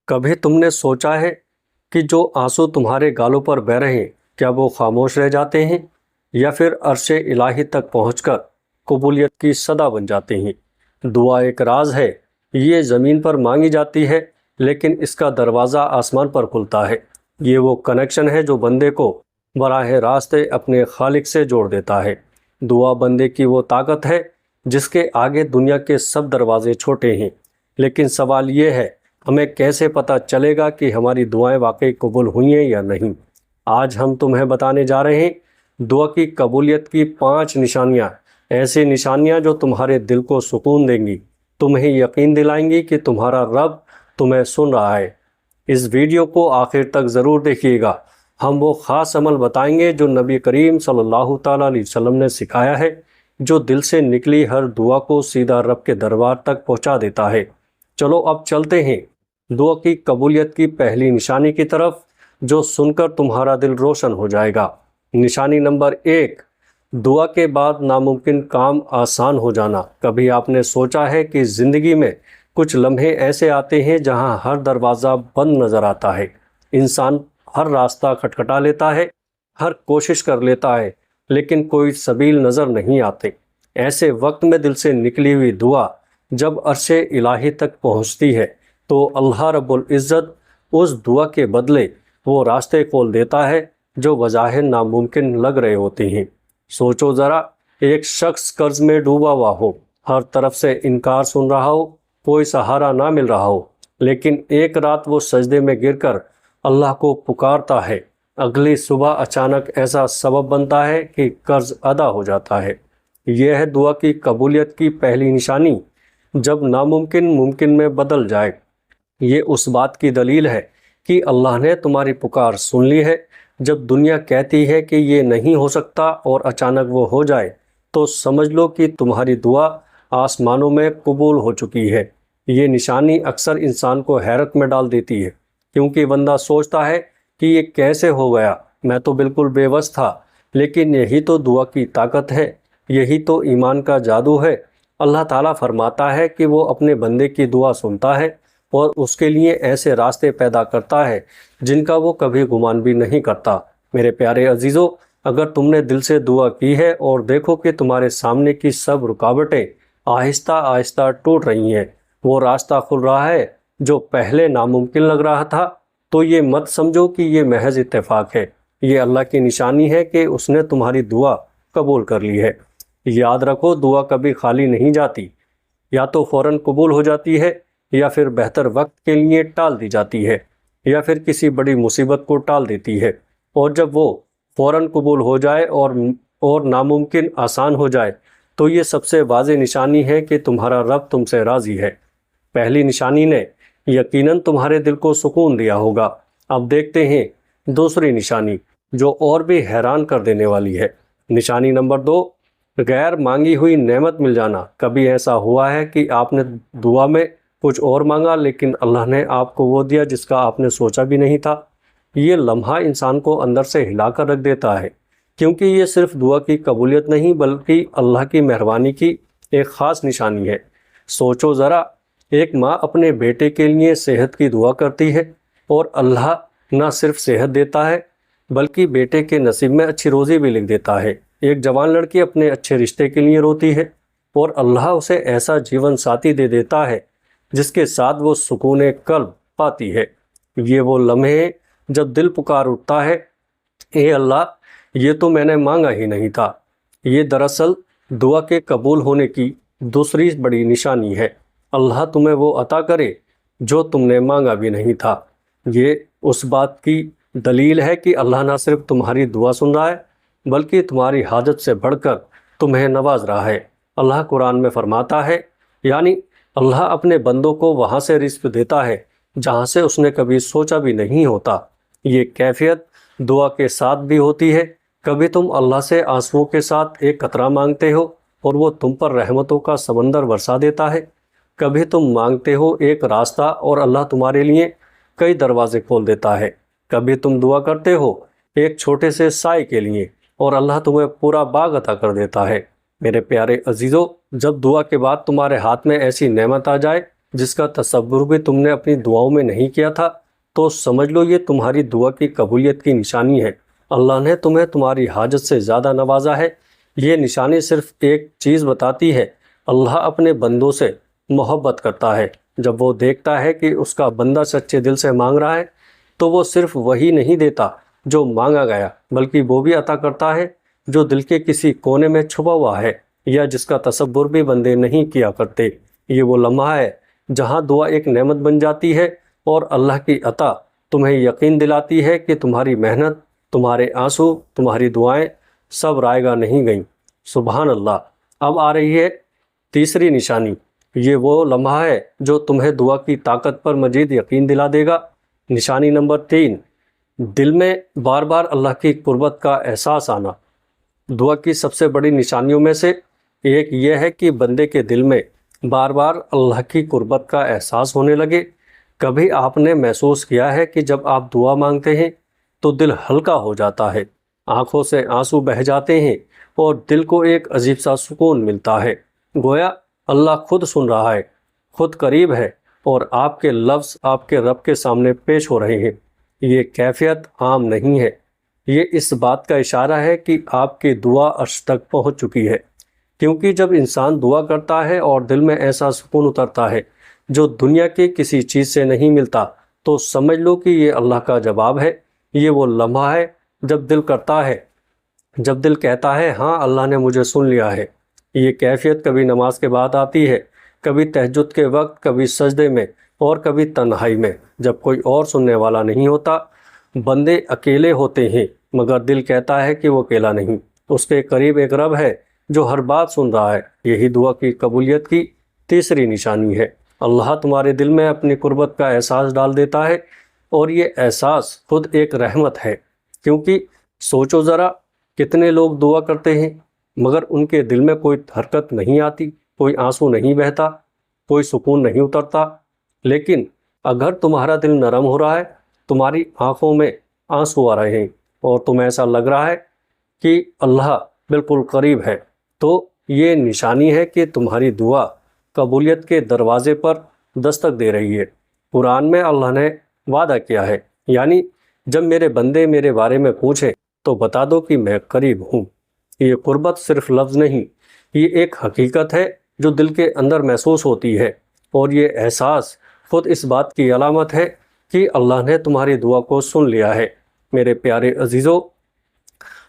کبھی تم نے سوچا ہے کہ جو آنسو تمہارے گالوں پر بہہ رہے ہیں کیا وہ خاموش رہ جاتے ہیں یا پھر عرش الہی تک پہنچ کر قبولیت کی صدا بن جاتے ہیں؟ دعا ایک راز ہے، یہ زمین پر مانگی جاتی ہے لیکن اس کا دروازہ آسمان پر کھلتا ہے۔ یہ وہ کنیکشن ہے جو بندے کو براہ راست اپنے خالق سے جوڑ دیتا ہے۔ دعا بندے کی وہ طاقت ہے جس کے آگے دنیا کے سب دروازے چھوٹے ہیں۔ لیکن سوال یہ ہے، ہمیں کیسے پتہ چلے گا کہ ہماری دعائیں واقعی قبول ہوئی ہیں یا نہیں؟ آج ہم تمہیں بتانے جا رہے ہیں دعا کی قبولیت کی 5 نشانیاں، ایسی نشانیاں جو تمہارے دل کو سکون دیں گی، تمہیں یقین دلائیں گی کہ تمہارا رب تمہیں سن رہا ہے۔ اس ویڈیو کو آخر تک ضرور دیکھیے گا، ہم وہ خاص عمل بتائیں گے جو نبی کریم صلی اللہ تعالیٰ علیہ وسلم نے سکھایا ہے، جو دل سے نکلی ہر دعا کو سیدھا رب کے دربار تک پہنچا دیتا ہے۔ چلو اب چلتے ہیں دعا کی قبولیت کی پہلی نشانی کی طرف، جو سن کر تمہارا دل روشن ہو جائے گا۔ نشانی نمبر 1، دعا کے بعد ناممکن کام آسان ہو جانا۔ کبھی آپ نے سوچا ہے کہ زندگی میں کچھ لمحے ایسے آتے ہیں جہاں ہر دروازہ بند نظر آتا ہے، انسان ہر راستہ کھٹکھٹا لیتا ہے، ہر کوشش کر لیتا ہے، لیکن کوئی سبیل نظر نہیں آتے۔ ایسے وقت میں دل سے نکلی ہوئی دعا جب عرش الہی تک پہنچتی ہے تو اللہ رب العزت اس دعا کے بدلے وہ راستے کھول دیتا ہے جو بظاہر ناممکن لگ رہے ہوتے ہیں۔ سوچو ذرا، ایک شخص قرض میں ڈوبا ہوا ہو، ہر طرف سے انکار سن رہا ہو، کوئی سہارا نہ مل رہا ہو، لیکن ایک رات وہ سجدے میں گر کر اللہ کو پکارتا ہے۔ اگلی صبح اچانک ایسا سبب بنتا ہے کہ قرض ادا ہو جاتا ہے۔ یہ ہے دعا کی قبولیت کی پہلی نشانی، جب ناممکن ممکن میں بدل جائے۔ یہ اس بات کی دلیل ہے کہ اللہ نے تمہاری پکار سن لی ہے۔ جب دنیا کہتی ہے کہ یہ نہیں ہو سکتا اور اچانک وہ ہو جائے تو سمجھ لو کہ تمہاری دعا آسمانوں میں قبول ہو چکی ہے۔ یہ نشانی اکثر انسان کو حیرت میں ڈال دیتی ہے، کیونکہ بندہ سوچتا ہے کہ یہ کیسے ہو گیا، میں تو بالکل بے بس تھا۔ لیکن یہی تو دعا کی طاقت ہے، یہی تو ایمان کا جادو ہے۔ اللہ تعالیٰ فرماتا ہے کہ وہ اپنے بندے کی دعا سنتا ہے اور اس کے لیے ایسے راستے پیدا کرتا ہے جن کا وہ کبھی گمان بھی نہیں کرتا۔ میرے پیارے عزیزو، اگر تم نے دل سے دعا کی ہے اور دیکھو کہ تمہارے سامنے کی سب رکاوٹیں آہستہ آہستہ ٹوٹ رہی ہیں، وہ راستہ کھل رہا ہے جو پہلے ناممکن لگ رہا تھا، تو یہ مت سمجھو کہ یہ محض اتفاق ہے، یہ اللہ کی نشانی ہے کہ اس نے تمہاری دعا قبول کر لی ہے۔ یاد رکھو، دعا کبھی خالی نہیں جاتی، یا تو فوراً قبول ہو جاتی ہے یا پھر بہتر وقت کے لیے ٹال دی جاتی ہے، یا پھر کسی بڑی مصیبت کو ٹال دیتی ہے۔ اور جب وہ فوراً قبول ہو جائے اور ناممکن آسان ہو جائے تو یہ سب سے واضح نشانی ہے کہ تمہارا رب تم سے راضی ہے۔ پہلی نشانی نے یقیناً تمہارے دل کو سکون دیا ہوگا۔ اب دیکھتے ہیں دوسری نشانی، جو اور بھی حیران کر دینے والی ہے۔ نشانی نمبر 2، غیر مانگی ہوئی نعمت مل جانا۔ کبھی ایسا ہوا ہے کہ آپ نے دعا میں کچھ اور مانگا لیکن اللہ نے آپ کو وہ دیا جس کا آپ نے سوچا بھی نہیں تھا؟ یہ لمحہ انسان کو اندر سے ہلا کر رکھ دیتا ہے، کیونکہ یہ صرف دعا کی قبولیت نہیں بلکہ اللہ کی مہربانی کی ایک خاص نشانی ہے۔ سوچو ذرا، ایک ماں اپنے بیٹے کے لیے صحت کی دعا کرتی ہے اور اللہ نہ صرف صحت دیتا ہے بلکہ بیٹے کے نصیب میں اچھی روزی بھی لکھ دیتا ہے۔ ایک جوان لڑکی اپنے اچھے رشتے کے لیے روتی ہے اور اللہ اسے ایسا جیون ساتھی دے دیتا ہے جس کے ساتھ وہ سکون قلب پاتی ہے۔ یہ وہ لمحے جب دل پکار اٹھتا ہے، اے اللہ، یہ تو میں نے مانگا ہی نہیں تھا۔ یہ دراصل دعا کے قبول ہونے کی دوسری بڑی نشانی ہے۔ اللہ تمہیں وہ عطا کرے جو تم نے مانگا بھی نہیں تھا۔ یہ اس بات کی دلیل ہے کہ اللہ نہ صرف تمہاری دعا سن رہا ہے بلکہ تمہاری حاجت سے بڑھ کر تمہیں نواز رہا ہے۔ اللہ قرآن میں فرماتا ہے، یعنی اللہ اپنے بندوں کو وہاں سے رزق دیتا ہے جہاں سے اس نے کبھی سوچا بھی نہیں ہوتا۔ یہ کیفیت دعا کے ساتھ بھی ہوتی ہے۔ کبھی تم اللہ سے آنسوؤں کے ساتھ ایک قطرہ مانگتے ہو اور وہ تم پر رحمتوں کا سمندر برسا دیتا ہے۔ کبھی تم مانگتے ہو ایک راستہ اور اللہ تمہارے لیے کئی دروازے کھول دیتا ہے۔ کبھی تم دعا کرتے ہو ایک چھوٹے سے سائے کے لیے اور اللہ تمہیں پورا باغ عطا کر دیتا ہے۔ میرے پیارے عزیزو، جب دعا کے بعد تمہارے ہاتھ میں ایسی نعمت آ جائے جس کا تصور بھی تم نے اپنی دعاؤں میں نہیں کیا تھا، تو سمجھ لو یہ تمہاری دعا کی قبولیت کی نشانی ہے۔ اللہ نے تمہیں تمہاری حاجت سے زیادہ نوازا ہے۔ یہ نشانی صرف ایک چیز بتاتی ہے، اللہ اپنے بندوں سے محبت کرتا ہے۔ جب وہ دیکھتا ہے کہ اس کا بندہ سچے دل سے مانگ رہا ہے تو وہ صرف وہی نہیں دیتا جو مانگا گیا، بلکہ وہ بھی عطا کرتا ہے جو دل کے کسی کونے میں چھپا ہوا ہے یا جس کا تصور بھی بندے نہیں کیا کرتے۔ یہ وہ لمحہ ہے جہاں دعا ایک نعمت بن جاتی ہے اور اللہ کی عطا تمہیں یقین دلاتی ہے کہ تمہاری محنت، تمہارے آنسو، تمہاری دعائیں سب رائے گاہ نہیں گئیں۔ سبحان اللہ۔ اب آ رہی ہے تیسری نشانی۔ یہ وہ لمحہ ہے جو تمہیں دعا کی طاقت پر مزید یقین دلا دے گا۔ نشانی نمبر 3، دل میں بار بار اللہ کی قربت کا احساس آنا۔ دعا کی سب سے بڑی نشانیوں میں سے ایک یہ ہے کہ بندے کے دل میں بار بار اللہ کی قربت کا احساس ہونے لگے۔ کبھی آپ نے محسوس کیا ہے کہ جب آپ دعا مانگتے ہیں تو دل ہلکا ہو جاتا ہے، آنکھوں سے آنسو بہہ جاتے ہیں اور دل کو ایک عجیب سا سکون ملتا ہے، گویا اللہ خود سن رہا ہے، خود قریب ہے اور آپ کے لفظ آپ کے رب کے سامنے پیش ہو رہے ہیں۔ یہ کیفیت عام نہیں ہے، یہ اس بات کا اشارہ ہے کہ آپ کی دعا عرش تک پہنچ چکی ہے، کیونکہ جب انسان دعا کرتا ہے اور دل میں ایسا سکون اترتا ہے جو دنیا کی کسی چیز سے نہیں ملتا، تو سمجھ لو کہ یہ اللہ کا جواب ہے۔ یہ وہ لمحہ ہے جب دل کہتا ہے ہاں اللہ نے مجھے سن لیا ہے۔ یہ کیفیت کبھی نماز کے بعد آتی ہے، کبھی تہجد کے وقت، کبھی سجدے میں اور کبھی تنہائی میں، جب کوئی اور سننے والا نہیں ہوتا۔ بندے اکیلے ہوتے ہیں مگر دل کہتا ہے کہ وہ اکیلا نہیں، اس کے قریب ایک رب ہے جو ہر بات سن رہا ہے۔ یہی دعا کی قبولیت کی تیسری نشانی ہے۔ اللہ تمہارے دل میں اپنی قربت کا احساس ڈال دیتا ہے اور یہ احساس خود ایک رحمت ہے، کیونکہ سوچو ذرا، کتنے لوگ دعا کرتے ہیں مگر ان کے دل میں کوئی حرکت نہیں آتی، کوئی آنسو نہیں بہتا، کوئی سکون نہیں اترتا۔ لیکن اگر تمہارا دل نرم ہو رہا ہے، تمہاری آنکھوں میں آنسو آ رہے ہیں اور تمہیں ایسا لگ رہا ہے کہ اللہ بالکل قریب ہے، تو یہ نشانی ہے کہ تمہاری دعا قبولیت کے دروازے پر دستک دے رہی ہے۔ قرآن میں اللہ نے وعدہ کیا ہے، یعنی جب میرے بندے میرے بارے میں پوچھیں تو بتا دو کہ میں قریب ہوں۔ یہ قربت صرف لفظ نہیں، یہ ایک حقیقت ہے جو دل کے اندر محسوس ہوتی ہے، اور یہ احساس خود اس بات کی علامت ہے کہ اللہ نے تمہاری دعا کو سن لیا ہے۔ میرے پیارے عزیزو،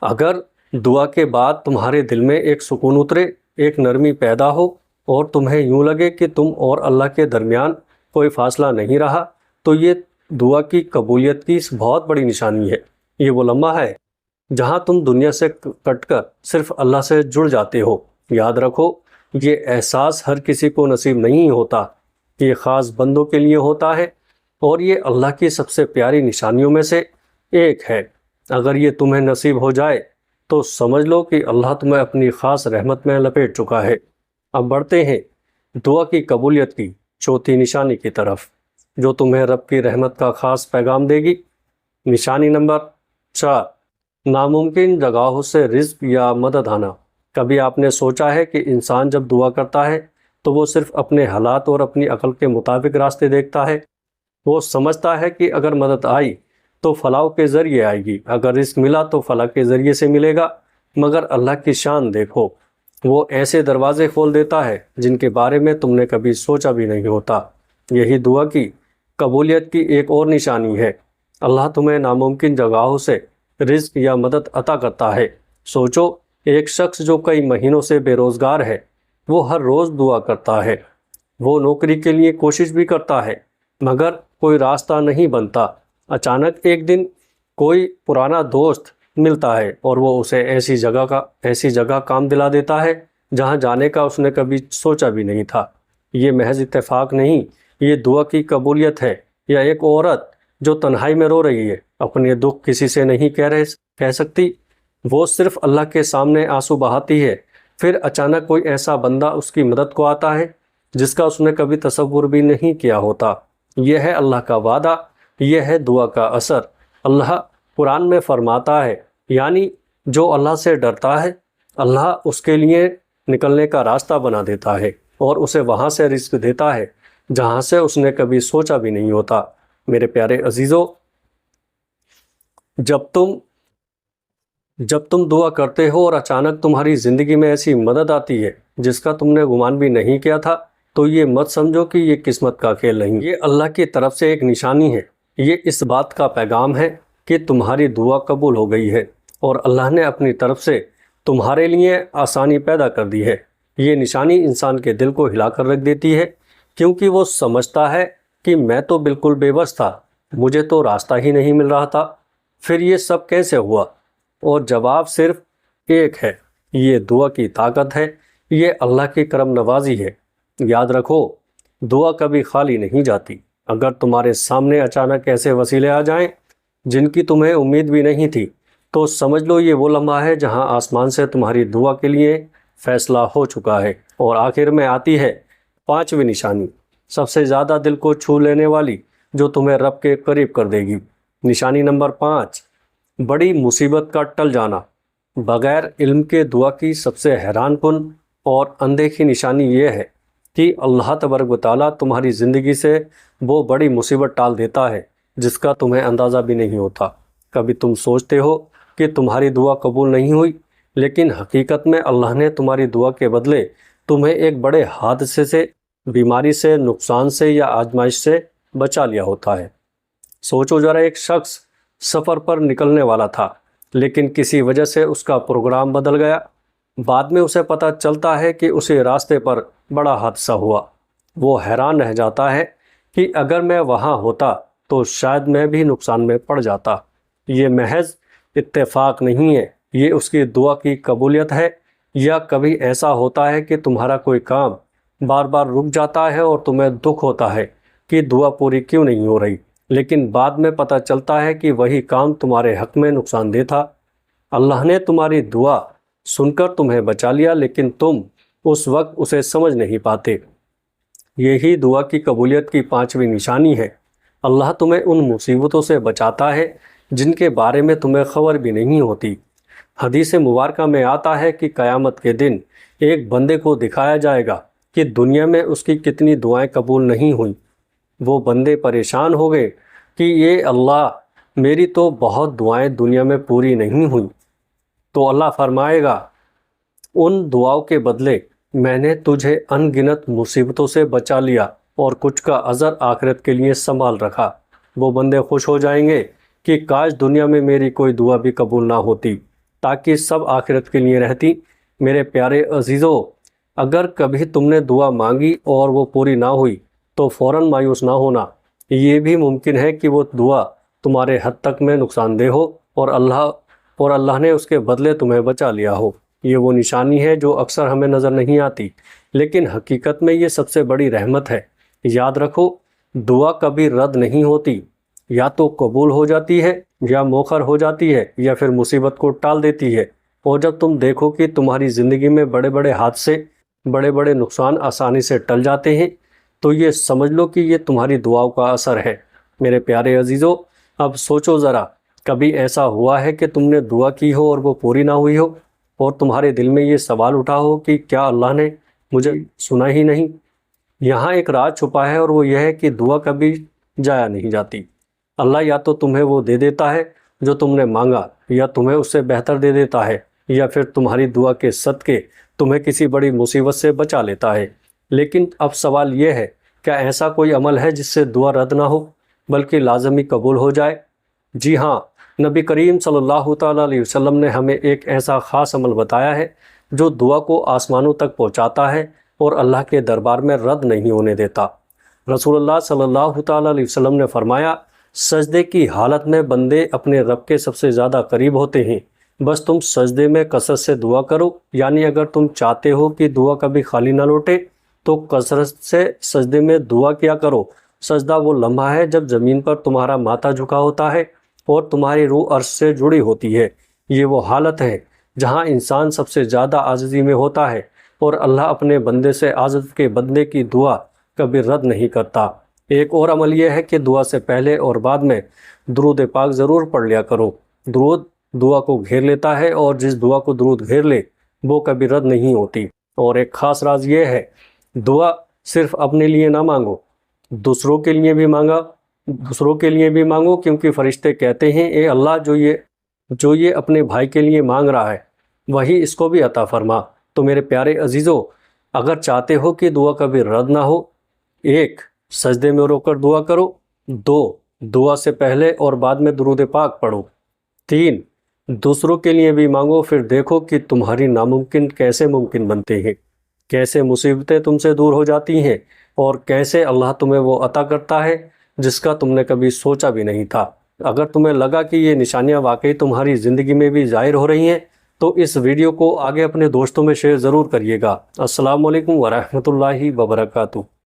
اگر دعا کے بعد تمہارے دل میں ایک سکون اترے، ایک نرمی پیدا ہو اور تمہیں یوں لگے کہ تم اور اللہ کے درمیان کوئی فاصلہ نہیں رہا، تو یہ دعا کی قبولیت کی بہت بڑی نشانی ہے۔ یہ وہ لمحہ ہے جہاں تم دنیا سے کٹ کر صرف اللہ سے جڑ جاتے ہو۔ یاد رکھو، یہ احساس ہر کسی کو نصیب نہیں ہوتا، یہ خاص بندوں کے لیے ہوتا ہے، اور یہ اللہ کی سب سے پیاری نشانیوں میں سے ایک ہے۔ اگر یہ تمہیں نصیب ہو جائے تو سمجھ لو کہ اللہ تمہیں اپنی خاص رحمت میں لپیٹ چکا ہے۔ اب بڑھتے ہیں دعا کی قبولیت کی چوتھی نشانی کی طرف، جو تمہیں رب کی رحمت کا خاص پیغام دے گی۔ نشانی نمبر 4، ناممکن جگہوں سے رزق یا مدد آنا۔ کبھی آپ نے سوچا ہے کہ انسان جب دعا کرتا ہے تو وہ صرف اپنے حالات اور اپنی عقل کے مطابق راستے دیکھتا ہے۔ وہ سمجھتا ہے کہ اگر مدد آئی تو فلاں کے ذریعے آئے گی، اگر رزق ملا تو فلاں کے ذریعے سے ملے گا، مگر اللہ کی شان دیکھو، وہ ایسے دروازے کھول دیتا ہے جن کے بارے میں تم نے کبھی سوچا بھی نہیں ہوتا۔ یہی دعا کی قبولیت کی ایک اور نشانی ہے۔ اللہ تمہیں ناممکن جگہوں سے رزق یا مدد عطا کرتا ہے۔ سوچو، ایک شخص جو کئی مہینوں سے بے روزگار ہے، وہ ہر روز دعا کرتا ہے، وہ نوکری کے لیے کوشش بھی کرتا ہے، مگر کوئی راستہ نہیں بنتا۔ اچانک ایک دن کوئی پرانا دوست ملتا ہے اور وہ اسے ایسی جگہ کام دلا دیتا ہے جہاں جانے کا اس نے کبھی سوچا بھی نہیں تھا۔ یہ محض اتفاق نہیں، یہ دعا کی قبولیت ہے۔ یا ایک عورت جو تنہائی میں رو رہی ہے، اپنے دکھ کسی سے نہیں کہہ سکتی، وہ صرف اللہ کے سامنے آنسو بہاتی ہے، پھر اچانک کوئی ایسا بندہ اس کی مدد کو آتا ہے جس کا اس نے کبھی تصور بھی نہیں کیا ہوتا۔ یہ ہے اللہ کا وعدہ، یہ ہے دعا کا اثر۔ اللہ قرآن میں فرماتا ہے، یعنی جو اللہ سے ڈرتا ہے، اللہ اس کے لیے نکلنے کا راستہ بنا دیتا ہے اور اسے وہاں سے رزق دیتا ہے جہاں سے اس نے کبھی سوچا بھی نہیں ہوتا۔ میرے پیارے عزیزو، جب تم دعا کرتے ہو اور اچانک تمہاری زندگی میں ایسی مدد آتی ہے جس کا تم نے گمان بھی نہیں کیا تھا، تو یہ مت سمجھو کہ یہ قسمت کا کھیل نہیں، یہ اللہ کی طرف سے ایک نشانی ہے۔ یہ اس بات کا پیغام ہے کہ تمہاری دعا قبول ہو گئی ہے اور اللہ نے اپنی طرف سے تمہارے لیے آسانی پیدا کر دی ہے۔ یہ نشانی انسان کے دل کو ہلا کر رکھ دیتی ہے، کیونکہ وہ سمجھتا ہے کہ میں تو بالکل بے بس تھا، مجھے تو راستہ ہی نہیں مل رہا تھا، پھر یہ سب کیسے ہوا؟ اور جواب صرف ایک ہے، یہ دعا کی طاقت ہے، یہ اللہ کی کرم نوازی ہے۔ یاد رکھو، دعا کبھی خالی نہیں جاتی۔ اگر تمہارے سامنے اچانک ایسے وسیلے آ جائیں جن کی تمہیں امید بھی نہیں تھی، تو سمجھ لو یہ وہ لمحہ ہے جہاں آسمان سے تمہاری دعا کے لیے فیصلہ ہو چکا ہے۔ اور آخر میں آتی ہے پانچویں نشانی، سب سے زیادہ دل کو چھو لینے والی، جو تمہیں رب کے قریب کر دے گی۔ نشانی نمبر 5، بڑی مصیبت کا ٹل جانا۔ بغیر علم کے دعا کی سب سے حیران کن اور اندیکھی نشانی یہ ہے کہ اللہ تبارک و تعالیٰ تمہاری زندگی سے وہ بڑی مصیبت ٹال دیتا ہے جس کا تمہیں اندازہ بھی نہیں ہوتا۔ کبھی تم سوچتے ہو کہ تمہاری دعا قبول نہیں ہوئی، لیکن حقیقت میں اللہ نے تمہاری دعا کے بدلے تمہیں ایک بڑے حادثے سے، بیماری سے، نقصان سے یا آزمائش سے بچا لیا ہوتا ہے۔ سوچو ذرا، ایک شخص سفر پر نکلنے والا تھا، لیکن کسی وجہ سے اس کا پروگرام بدل گیا۔ بعد میں اسے پتہ چلتا ہے کہ اسے راستے پر بڑا حادثہ ہوا۔ وہ حیران رہ جاتا ہے کہ اگر میں وہاں ہوتا تو شاید میں بھی نقصان میں پڑ جاتا۔ یہ محض اتفاق نہیں ہے، یہ اس کی دعا کی قبولیت ہے۔ یا کبھی ایسا ہوتا ہے کہ تمہارا کوئی کام بار بار رک جاتا ہے اور تمہیں دکھ ہوتا ہے کہ دعا پوری کیوں نہیں ہو رہی، لیکن بعد میں پتہ چلتا ہے کہ وہی کام تمہارے حق میں نقصان دہ تھا۔ اللہ نے تمہاری دعا سن کر تمہیں بچا لیا، لیکن تم اس وقت اسے سمجھ نہیں پاتے۔ یہی دعا کی قبولیت کی پانچویں نشانی ہے۔ اللہ تمہیں ان مصیبتوں سے بچاتا ہے جن کے بارے میں تمہیں خبر بھی نہیں ہوتی۔ حدیث مبارکہ میں آتا ہے کہ قیامت کے دن ایک بندے کو دکھایا جائے گا کہ دنیا میں اس کی کتنی دعائیں قبول نہیں ہوئیں۔ وہ بندے پریشان ہو گئے کہ یہ اللہ، میری تو بہت دعائیں دنیا میں پوری نہیں ہوئیں۔ تو اللہ فرمائے گا، ان دعاؤں کے بدلے میں نے تجھے ان گنت مصیبتوں سے بچا لیا اور کچھ کا اجر آخرت کے لیے سنبھال رکھا۔ وہ بندے خوش ہو جائیں گے کہ کاش دنیا میں میری کوئی دعا بھی قبول نہ ہوتی، تاکہ سب آخرت کے لیے رہتی۔ میرے پیارے عزیزو، اگر کبھی تم نے دعا مانگی اور وہ پوری نہ ہوئی تو فوراً مایوس نہ ہونا۔ یہ بھی ممکن ہے کہ وہ دعا تمہارے حد تک میں نقصان دہ ہو اور اللہ نے اس کے بدلے تمہیں بچا لیا ہو۔ یہ وہ نشانی ہے جو اکثر ہمیں نظر نہیں آتی، لیکن حقیقت میں یہ سب سے بڑی رحمت ہے۔ یاد رکھو، دعا کبھی رد نہیں ہوتی، یا تو قبول ہو جاتی ہے یا مؤخر ہو جاتی ہے یا پھر مصیبت کو ٹال دیتی ہے۔ اور جب تم دیکھو کہ تمہاری زندگی میں بڑے بڑے حادثے، بڑے بڑے نقصان آسانی سے ٹل جاتے ہیں، تو یہ سمجھ لو کہ یہ تمہاری دعاؤں کا اثر ہے۔ میرے پیارے عزیزو، اب سوچو ذرا، کبھی ایسا ہوا ہے کہ تم نے دعا کی ہو اور وہ پوری نہ ہوئی ہو، اور تمہارے دل میں یہ سوال اٹھا ہو کہ کیا اللہ نے مجھے سنا ہی نہیں؟ یہاں ایک راز چھپا ہے، اور وہ یہ ہے کہ دعا کبھی جایا نہیں جاتی۔ اللہ یا تو تمہیں وہ دے دیتا ہے جو تم نے مانگا، یا تمہیں اس سے بہتر دے دیتا ہے، یا پھر تمہاری دعا کے صدقے تمہیں کسی بڑی مصیبت سے بچا لیتا ہے۔ لیکن اب سوال یہ ہے، کیا ایسا کوئی عمل ہے جس سے دعا رد نہ ہو بلکہ لازمی قبول ہو جائے؟ جی ہاں، نبی کریم صلی اللہ تعالیٰ علیہ وسلم نے ہمیں ایک ایسا خاص عمل بتایا ہے جو دعا کو آسمانوں تک پہنچاتا ہے اور اللہ کے دربار میں رد نہیں ہونے دیتا۔ رسول اللہ صلی اللہ تعالیٰ علیہ وسلم نے فرمایا، سجدے کی حالت میں بندے اپنے رب کے سب سے زیادہ قریب ہوتے ہیں۔ بس تم سجدے میں کثرت سے دعا کرو، یعنی اگر تم چاہتے ہو کہ دعا کبھی خالی نہ لوٹے تو کثرت سے سجدے میں دعا کیا کرو۔ سجدہ وہ لمحہ ہے جب زمین پر تمہارا ماتھا جھکا ہوتا ہے اور تمہاری روح عرش سے جڑی ہوتی ہے۔ یہ وہ حالت ہے جہاں انسان سب سے زیادہ عاجزی میں ہوتا ہے، اور اللہ اپنے بندے سے عاجز کے بندے کی دعا کبھی رد نہیں کرتا۔ ایک اور عمل یہ ہے کہ دعا سے پہلے اور بعد میں درود پاک ضرور پڑھ لیا کرو۔ درود دعا کو گھیر لیتا ہے، اور جس دعا کو درود گھیر لے وہ کبھی رد نہیں ہوتی۔ اور ایک خاص راز یہ ہے، دعا صرف اپنے لیے نہ مانگو، دوسروں کے لیے بھی مانگو کیونکہ فرشتے کہتے ہیں اے اللہ جو یہ اپنے بھائی کے لیے مانگ رہا ہے وہی اس کو بھی عطا فرما۔ تو میرے پیارے عزیزو، اگر چاہتے ہو کہ دعا کبھی رد نہ ہو، 1 سجدے میں رو کر دعا کرو، 2 دعا سے پہلے اور بعد میں درود پاک پڑھو، 3 دوسروں کے لیے بھی مانگو، پھر دیکھو کہ تمہاری ناممکن کیسے ممکن بنتے ہیں، کیسے مصیبتیں تم سے دور ہو جاتی ہیں، اور کیسے اللہ تمہیں وہ عطا کرتا ہے جس کا تم نے کبھی سوچا بھی نہیں تھا۔ اگر تمہیں لگا کہ یہ نشانیاں واقعی تمہاری زندگی میں بھی ظاہر ہو رہی ہیں تو اس ویڈیو کو آگے اپنے دوستوں میں شیئر ضرور کریے گا۔ السلام علیکم ورحمۃ اللہ وبرکاتہ۔